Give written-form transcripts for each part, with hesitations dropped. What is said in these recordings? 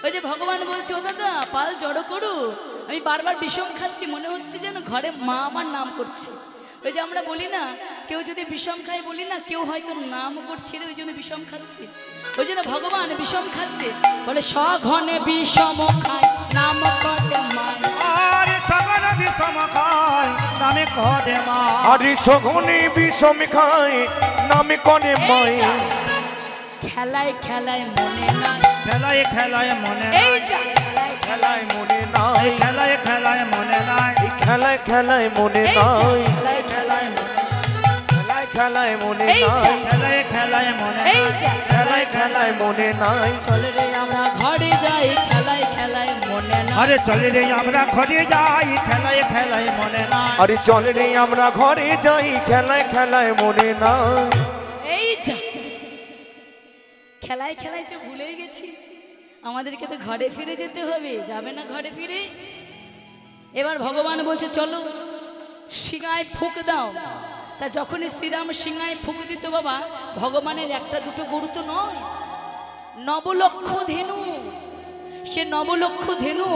ওই যে ভগবান বলছে, ও দাদা পাল জড়ো করু, আমি বারবার বিষম খাচ্ছি, মনে হচ্ছে যেন ঘরে মা আমার নাম করছে। ওই যে আমরা বলি না, কেউ যদি বিষম খায়, বলি না কেউ হয়তো নাম করছে, ওই জন্য বিষম খাচ্ছে। ওই জন্য ভগবান বিষম খাচ্ছে, বলে সঘনে বিষম খায় নাম করে মা। আরে সঘনে বিষম খায় নামে করে মা। আরে সঘনে বিষম খায় নামে করে মা। খেলায় খেলায় মনে নাই, খেলায় খেলায় মনে নাই, খেলায় খেলায় মনে নাই, খেলায় খেলায় মনে নাই, খেলায় খেলায় মনে নাই, খেলায় খেলায় খেলায় খেলায় মনে নাই, খেলায় খেলায় মনে নাই, খেলায় খেলায় মনে নাই। চলে রে আমরা ঘরে যাই, খেলায় খেলায় মনে নাই। আরে চলে রে আমরা ঘরে যাই, খেলায় খেলায় মনে নাই। আরে চলে রে আমরা ঘরে যাই, খেলায় খেলায় মনে নাই। এই যা খেলায় খেলায় তো ভুলেই গেছি, আমাদেরকে তো ঘরে ফিরে যেতে হবে। যাবে না ঘরে ফিরে? এবার ভগবান বলছে চলো সিংহায় ফুঁক দাও। তা যখনই শ্রীরাম সিংহায় ফুঁক দিত বাবা, ভগবানের একটা দুটো গরু তো নয়, নবলক্ষ ধেনু। সে নবলক্ষ ধেনু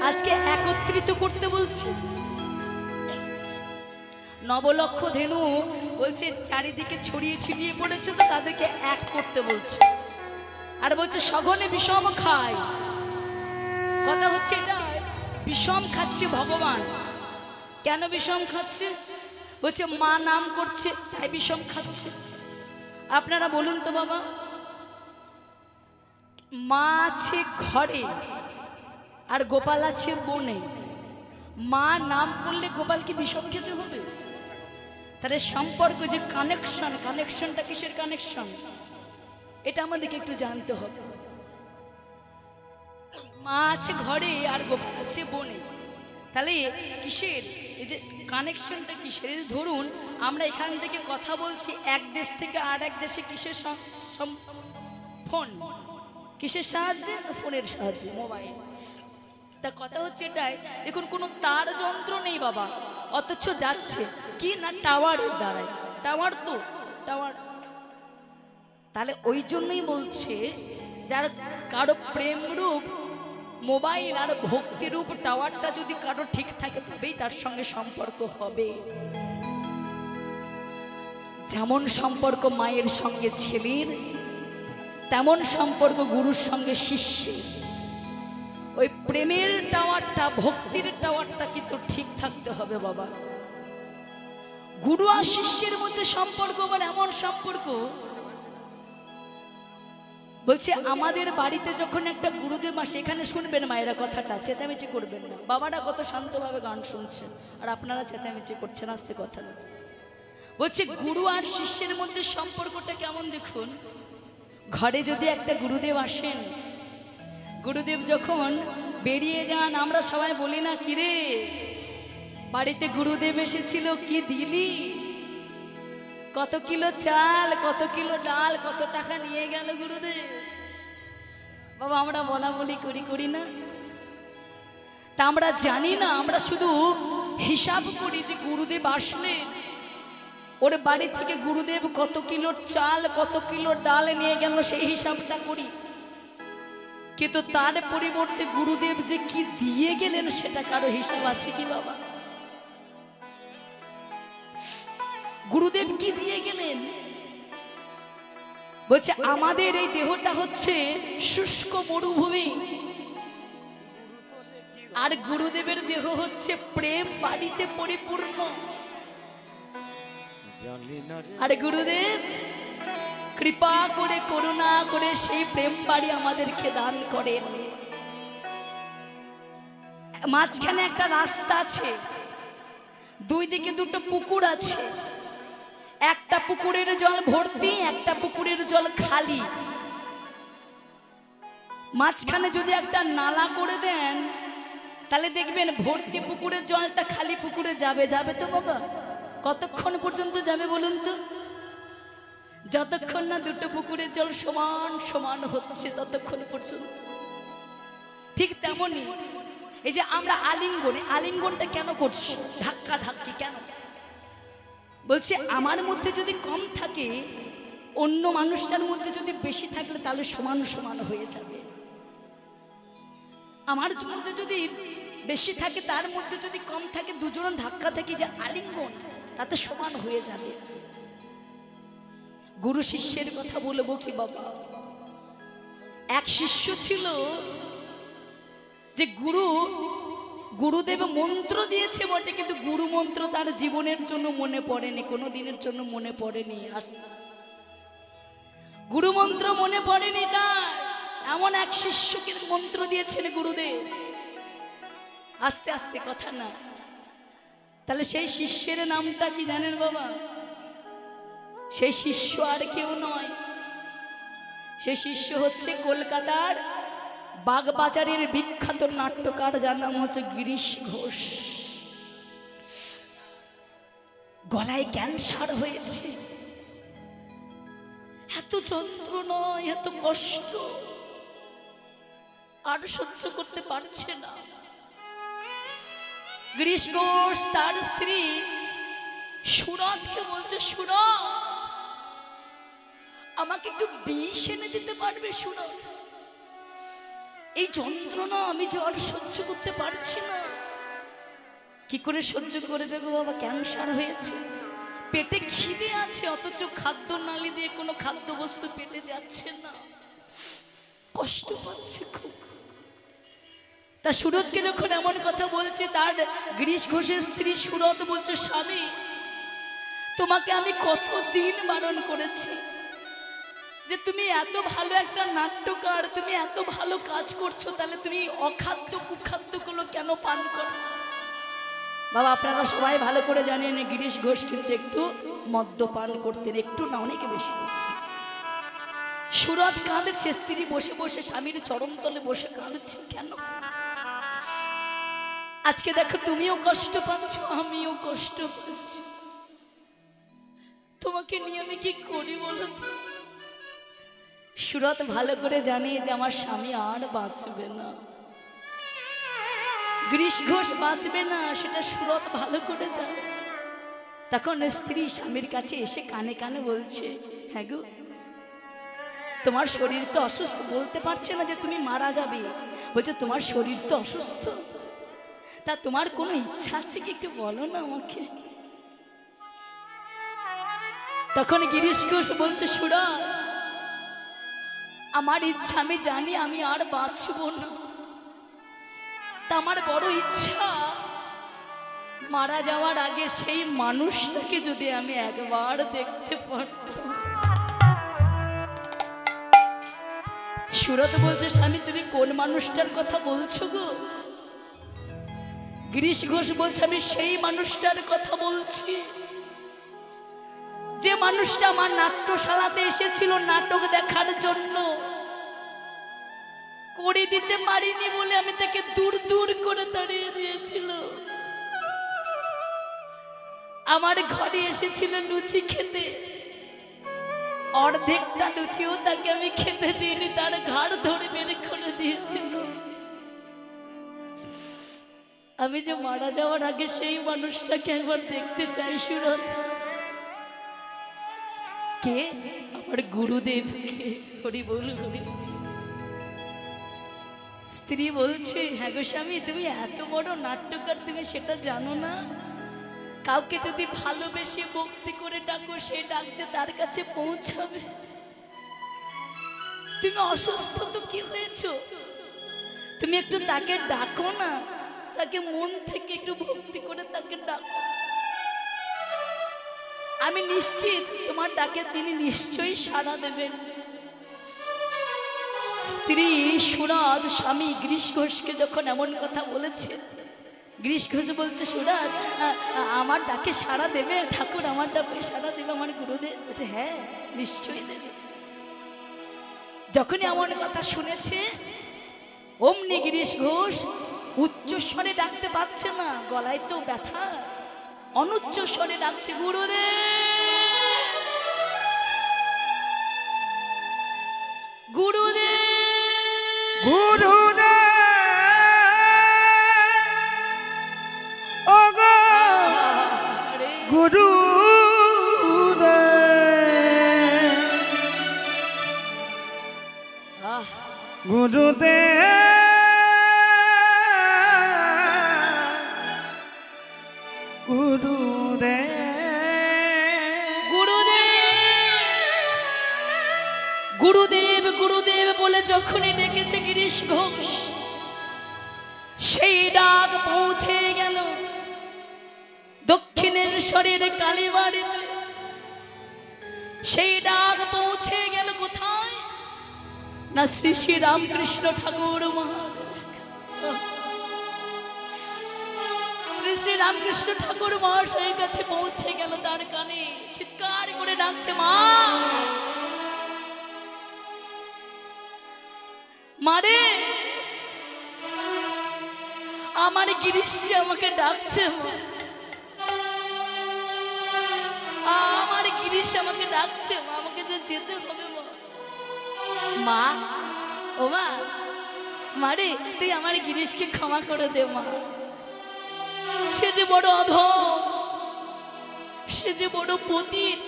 আজকে একত্রিত করতে বলছে। নবলক্ষ ধেনু বলছে চারিদিকে ছড়িয়ে ছিটিয়ে পড়েছে, তো তাদেরকে এক করতে বলছে। আর বলছে সঘনে বিষম খায়। কথা হচ্ছে এটা, বিষম খাচ্ছে ভগবান। কেন বিষম খাচ্ছে? বলছে মা নাম করছে তাই বিষম খাচ্ছে। আপনারা বলুন তো বাবা, মা আছে ঘরে আর গোপাল আছে বনে, মা নাম করলে গোপাল কি বিষম খেতে হবে? তাদের সম্পর্ক যে কানেকশন, কানেকশনটা কিসের কানেকশন, এটা আমাদেরকে একটু জানতে হবে। মা আছে ঘরে আর গোপাল আছে বনে, তাহলে কিসের এই যে কানেকশনটা কিসের? ধরুন আমরা এখান থেকে কথা বলছি, এক দেশ থেকে আর এক দেশে কিসের ফোন, কিসের সাহায্যে? ফোনের সাহায্যে, মোবাইল। তা কথা হচ্ছে এটাই, দেখুন কোনো তার যন্ত্র নেই বাবা, অথচ যাচ্ছে কি না টাওয়ারের দ্বারাই। টাওয়ার তো টাওয়ার, তাহলে ওই জন্যই বলছে যার কারো প্রেম রূপ মোবাইল আর ভক্তিরূপ টাওয়ারটা যদি কারো ঠিক থাকে তবেই তার সঙ্গে সম্পর্ক হবে। যেমন সম্পর্ক মায়ের সঙ্গে ছেলের, তেমন সম্পর্ক গুরুর সঙ্গে শিষ্যের। ওই প্রেমের টাওয়ারটা, ভক্তির টাওয়ারটা কিন্তু ঠিক থাকতে হবে বাবা। গুরু আর শিষ্যের মধ্যে সম্পর্ক মানে এমন সম্পর্ক, বলছে আমাদের বাড়িতে যখন একটা গুরুদেব আসে, এখানে শুনবেন মায়েরা কথাটা, চেঁচামেচি করবেন না। বাবারা কত শান্তভাবে গান শুনছেন আর আপনারা চেঁচামেচি করছেন, আস্তে কথা। বলছে গুরু আর শিষ্যের মধ্যে সম্পর্কটা কেমন দেখুন। ঘরে যদি একটা গুরুদেব আসেন, গুরুদেব যখন বেরিয়ে যান, আমরা সবাই বলি না কিরে বাড়িতে গুরুদেব এসেছিল, কি দিলি, কত কিলো চাল, কত কিলো ডাল, কত টাকা নিয়ে গেল গুরুদেব। বাবা আমরা বলা বলি করি না, তা আমরা জানি না, আমরা শুধু হিসাব করি যে গুরুদেব আসলে ওর বাড়ি থেকে গুরুদেব কত কিলো চাল, কত কিলো ডাল নিয়ে গেল, সেই হিসাবটা করি। কিন্তু তার পরিবর্তে গুরুদেব যে কি দিয়ে গেলেন সেটা কারো হিসাব আছে কি বাবা? গুরুদেব কি দিয়ে গেলেন? বলছে আমাদের এই দেহটা হচ্ছে শুষ্ক মরুভূমি, আর গুরুদেবের দেহ হচ্ছে প্রেম বাড়িতে পরিপূর্ণ। আর গুরুদেব কৃপা করে, করুণা করে সেই প্রেম বাড়ি আমাদেরকে দান করেন। মাঝখানে একটা রাস্তা আছে, দুই দিকে দুটো পুকুর আছে, একটা পুকুরের জল ভর্তি, একটা পুকুরের জল খালি। মাঝখানে যদি একটা নালা করে দেন, তাহলে দেখবেন ভর্তি পুকুরের জলটা খালি পুকুরে যাবে। যাবে তো বাবা? কতক্ষণ পর্যন্ত যাবে বলুন তো? যতক্ষণ না দুটো পুকুরের জল সমান সমান হচ্ছে ততক্ষণ পর্যন্ত। ঠিক তেমনি এই যে আমরা আলিঙ্গনটা কেন করছি, ধাক্কা ধাক্কি কেন? বলছে আমার মধ্যে যদি কম থাকে, অন্য মানুষটার মধ্যে যদি বেশি থাকলে তাহলে সমান সমান হয়ে যাবে। আমার মধ্যে যদি বেশি থাকে, তার মধ্যে যদি কম থাকে, দুজন ধাক্কা থেকে যে আলিঙ্গন তাতে সমান হয়ে যাবে। গুরু শিষ্যের কথা বলবো কি বাবা, এক শিষ্য ছিল যে গুরুদেব মন্ত্র দিয়েছে বটে, কিন্তু গুরু মন্ত্র তার জীবনের জন্য মনে পড়েনি, কোনো দিনের জন্য মনে পড়েনি। গুরু মন্ত্র মনে পড়েনি তার, এমন এক শিষ্যকে মন্ত্র দিয়েছেন গুরুদেব। আস্তে আস্তে কথা না, তাহলে সেই শিষ্যের নামটা কি জানেন বাবা? সেই শিষ্য আর কেউ নয়, সেই শিষ্য হচ্ছে কলকাতার বাগবাজারের বিখ্যাত নাট্যকার, যার নাম হচ্ছে গিরিশ ঘোষ। গলায় ক্যান্সার হয়েছে, এত যন্ত্রণা, এত কষ্ট আর সহ্য করতে পারছে না। গিরিশ ঘোষ তার স্ত্রী সুরতকে বলছে, সুরত আমাকে একটু বিষ এনে দিতে পারবে? সুরত, এই যন্ত্রণা আমি যে আর সহ্য করতে পারছি না। কি করে সহ্য করবে গো বাবা, ক্যান্সার হয়েছে, পেটে খিদে আছে, অথচ খাদ্য নালী দিয়ে কোনো খাদ্য বস্তু পেটে যাচ্ছে না, কষ্ট পাচ্ছে খুব। তা সুরতকে যখন এমন কথা বলছে, তার গিরিশ ঘোষের স্ত্রী সুরত বলছে, স্বামী তোমাকে আমি কতদিন বারণ করেছি যে তুমি এত ভালো একটা নাট্যকার, তুমি এত ভালো কাজ করছো, তাহলে তুমি অখাদ্য কুখাদ্যগুলো কেন পান করো? বাবা আপনারা সবাই ভালো করে জানেন গিরিশ ঘোষ কিন্তু একটু মদ্যপান করতেন, একটু না অনেক বেশি। সুরত কাঁদছে, স্ত্রী বসে বসে স্বামীর চরণতলে বসে কাঁদছে, কেন? আজকে দেখো তুমিও কষ্ট পাচ্ছ, আমিও কষ্ট পাচ্ছি, তোমাকে নিয়ে আমি কি করি বলো তো? সুরত ভালো করে জানি যে আমার স্বামী আর বাঁচবে না, গিরিশ ঘোষ বাঁচবে না, সেটা সুরত ভালো করে জানে। তখন স্ত্রী স্বামীর কাছে এসে কানে কানে বলছে, হ্যাঁ গো তোমার শরীর তো অসুস্থ, বলতে পারছে না যে তুমি মারা যাবে, বলছে তোমার শরীর তো অসুস্থ, তা তোমার কোনো ইচ্ছা আছে কি একটু বলো না আমাকে। তখন গিরিশ ঘোষ বলছে, সুরত আমার ইচ্ছা আমি জানি আমি আর বাঁচব না, তা আমার বড় ইচ্ছা মারা যাওয়ার আগে সেই মানুষটাকে যদি আমি একবার দেখতে পারতাম। সুরত বলছে, স্বামী তুমি কোন মানুষটার কথা বলছো গো? গিরিশ ঘোষ বলছে, আমি সেই মানুষটার কথা বলছি যে মানুষটা আমার নাট্যশালাতে এসেছিল নাটক দেখার জন্য, করে দিতে পারিনি বলে আমি তাকে দূর দূর করে তাড়িয়ে দিয়েছিল। আমার ঘরে এসেছিল লুচি খেতে, অর্ধেকটা লুচিও তাকে আমি খেতে দিইনি, তার ঘাড় ধরে বের করে দিয়েছিল। আমি যে মারা যাওয়ার আগে সেই মানুষটাকে একবার দেখতে চাই সুরত। কে? আমার গুরুদেব। কে? হরি বল, হরি। স্ত্রী বলছে, হ্যাঁ গো স্বামী তুমি এত বড় নাট্যকার, তুমি সেটা জানো না? কাউকে যদি ভালোবেসে ভক্তি করে ডাকো, সে ডাক যে তার কাছে পৌঁছাবে। তুমি অসুস্থ তো কি হয়েছ, তুমি একটু তাকে ডাকো না, তাকে মন থেকে একটু ভক্তি করে তাকে ডাকো, আমি নিশ্চিত তোমার ডাকে তিনি নিশ্চয়ই সাড়া দেবেন। স্ত্রী সুরত স্বামী গিরিশ ঘোষকে যখন এমন কথা বলেছে, গিরিশ ঘোষ বলছে, সুরত আমার ডাকে সাড়া দেবে? ঠাকুর আমার ডাকে সাড়া দেবে আমার গুরুদেব? বলছে, হ্যাঁ নিশ্চয়ই দেবে। যখনই এমন কথা শুনেছে, অমনি গিরিশ ঘোষ উচ্চস্বরে ডাকতে পারছে না, গলায় তো ব্যথা, অনুচ্চ স্বরে ডাকছে, গুরুদেব, গুরুদেব, গুরুদেব ওগো গুরুদেব, গুরুদেব যখনই ডেকেছে গিরিশ ঘোষ, সেই ডাক পৌঁছে গেল দক্ষিণেশ্বরের কালীবাড়িতে। সেই ডাক পৌঁছে গেল কোথায় না শ্রী শ্রী রামকৃষ্ণ ঠাকুর মহারাজ। শ্রী শ্রী রামকৃষ্ণ ঠাকুর মহাশয়ের কাছে পৌঁছে গেল, তার কানে চিৎকার করে ডাকছে, মা মারে, আমার গিরিশ যে আমাকে ডাকছে, আমার গিরিশ আমাকে ডাকছে, আমাকে যে যেতে হবে মা। ও মা, মারে তুই আমার গিরিশকে ক্ষমা করে দে মা, সে যে বড় অধম, সে যে বড় পতিত,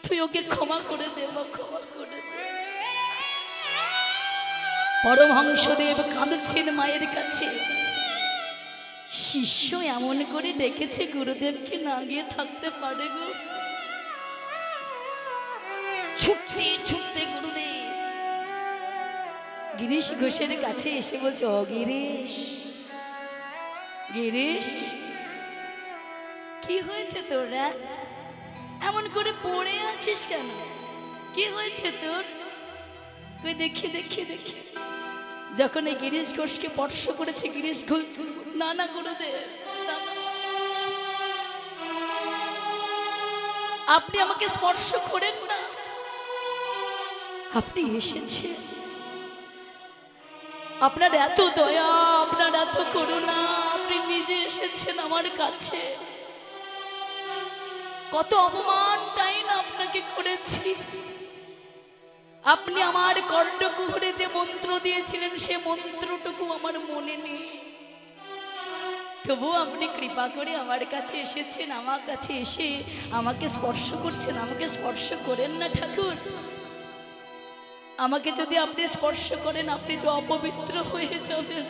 তুই ওকে ক্ষমা করে দে মা, ক্ষমা করে দে। পরমহংসদেব কাঁদছেন মায়ের কাছে। শিষ্য এমন করে ডেকেছে, গুরুদেবকে না গিয়ে থাকতে পারে গো। ছুটতে ছুটতে গুরুদেব গিরিশ ঘোষের কাছে এসে বলছে, ও গিরিশ, গিরিশ কি হয়েছে তোরা, এমন করে পড়ে আছিস কেন, কি হয়েছে তোর? কই দেখি দেখি দেখি। যখন এই গিরিশ ঘোষকে স্পর্শ করেছে, গিরিশ ঘোষ, না না গুরুদেব, আপনি আমাকে স্পর্শ করেন না, আপনি এসেছেন, আপনার এত দয়া, আপনার এত করুণা, আপনি নিজে এসেছেন আমার কাছে। কত অপমানটাই না আপনাকে করেছি। আপনি আমার কর্ণকুহরে যে মন্ত্র দিয়েছিলেন, সে মন্ত্রটুকু আমার মনে নেই, তবু আপনি কৃপা করে আমার কাছে এসেছেন, আমার কাছে এসে আমাকে স্পর্শ করছেন। আমাকে স্পর্শ করেন না ঠাকুর, আমাকে যদি আপনি স্পর্শ করেন, আপনি যে অপবিত্র হয়ে যাবেন।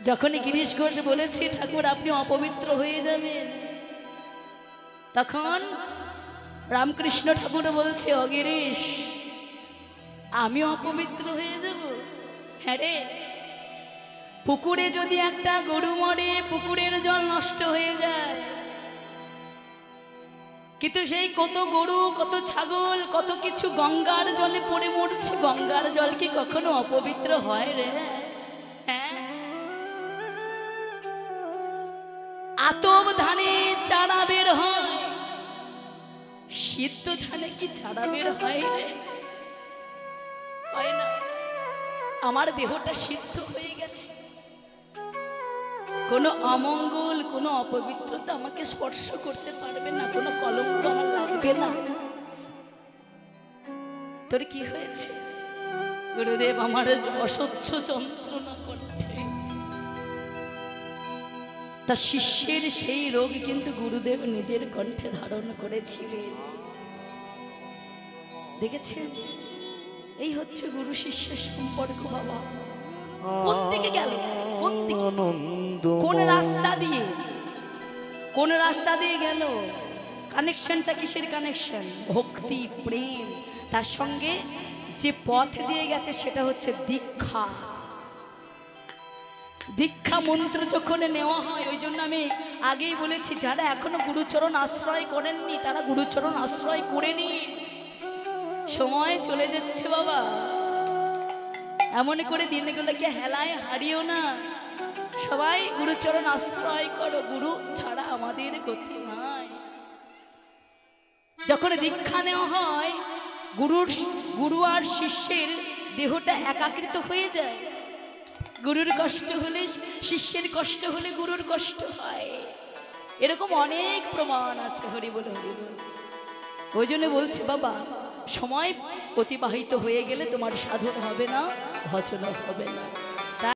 যখনই গিরিশ ঘোষ বলেছে ঠাকুর আপনি অপবিত্র হয়ে যাবেন, তখন রামকৃষ্ণ ঠাকুর বলছে, ও গিরিশ, আমি অপবিত্র হয়ে যাব? হ্যাঁ রে, পুকুরে যদি একটা গরু মরে, পুকুরের জল নষ্ট হয়ে যায়, কিন্তু সেই কত গরু, কত ছাগল, কত কিছু গঙ্গার জলে পড়ে মরছে, গঙ্গার জল কি কখনো অপবিত্র হয় রে? হ্যাঁ, আতপ ধানে চারা বের হয়, সিদ্ধ ধানে কি চারা বের হয় রে? হয় না। আমার দেহটা সিদ্ধ হয়ে গেছে, কোনো অমঙ্গল, কোনো অপবিত্রতা আমাকে স্পর্শ করতে পারবে না, কোনো কলঙ্ক আমার লাগবে না। তোর কি হয়েছে? গুরুদেব, আমার অসহ্য যন্ত্রণা কণ্ঠে। তা শিষ্যের সেই রোগ কিন্তু গুরুদেব নিজের কণ্ঠে ধারণ করেছিলেন। দেখেছেন, এই হচ্ছে গুরু শিষ্যের সম্পর্ক। বাবা কোন দিকে গেল, কোন দিকে, কোন রাস্তা দিয়ে, কোন রাস্তা দিয়ে গেল? কানেকশনটা কিসের কানেকশন? ভক্তি, প্রেম। তার সঙ্গে যে পথ দিয়ে গেছে সেটা হচ্ছে দীক্ষা। দীক্ষা মন্ত্র যখন নেওয়া হয়, ওই জন্য আমি আগেই বলেছি, যারা এখনো গুরুচরণ আশ্রয় করেননি তারা গুরুচরণ আশ্রয় করে নিন। সময় চলে যাচ্ছে বাবা, এমন করে দিনগুলোকে হেলায় হারিও না। সবাই গুরুচরণ আশ্রয় করো, গুরু ছাড়া আমাদের গতি নাই। যখন দীক্ষা নেওয়া হয়, গুরু আর শিষ্যের দেহটা একাকৃত হয়ে যায়। গুরুর কষ্ট হলে শিষ্যের কষ্ট হলে গুরুর কষ্ট হয়, এরকম অনেক প্রমাণ আছে। হরি বল, হরি বল। ওই জন্য বলছি বাবা, সময় অতিবাহিত হয়ে গেলে তোমার সাধন হবে না, ভজন হবে না।